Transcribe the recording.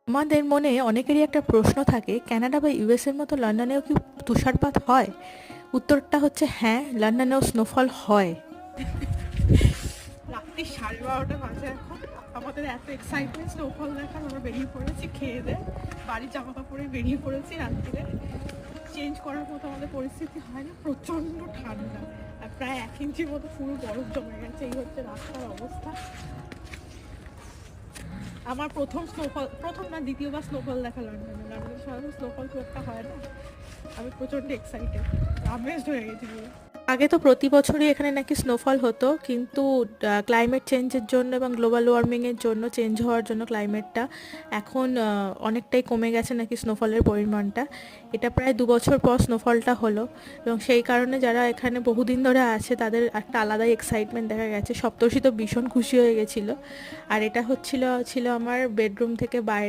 আমাদের মনে অনেকেরই একটা প্রশ্ন থাকে, কানাডা বা ইউএসের মতো লন্ডনেও কি তুষারপাত হয়? উত্তরটা হচ্ছে হ্যাঁ, লন্ডনেও স্নোফল হয়। রাত্রি 12:30 বাজে এখন। আমাদের এত এক্সাইটমেন্ট স্নোফল দেখার, আমরা বেরিয়ে পড়েছি খেয়ে দিয়ে, বাড়ির জামা কাপড়ে বেরিয়ে পড়েছি রাত্রিরে। চেঞ্জ করার মতো আমাদের পরিস্থিতি হয় না, প্রচণ্ড ঠান্ডা, আর প্রায় 1 ইঞ্চির মতো পুরো বরফ জমে গেছে। এই হচ্ছে রাস্তার অবস্থা। আমার প্রথম স্নোফল, প্রথম না দ্বিতীয়বার স্নোফল দেখা লন্ডনে। লন্ডনে সাধারণত স্নোফল খুব একটা হয় না। আমি প্রচণ্ড এক্সাইটেড, আমেজড হয়ে গেছি পুরো। আগে তো প্রতি বছরই এখানে নাকি স্নোফল হতো, কিন্তু ক্লাইমেট চেঞ্জের জন্য এবং গ্লোবাল ওয়ার্মিংয়ের জন্য, চেঞ্জ হওয়ার জন্য ক্লাইমেটটা এখন অনেকটাই কমে গেছে নাকি স্নোফলের পরিমাণটা। এটা প্রায় 2 বছর পর স্নোফলটা হলো, এবং সেই কারণে যারা এখানে বহুদিন ধরে আছে তাদের একটা আলাদাই এক্সাইটমেন্ট দেখা গেছে। সপ্তর্ষি তো ভীষণ খুশি হয়ে গেছিলো। আর এটা ছিল আমার বেডরুম থেকে বাইরে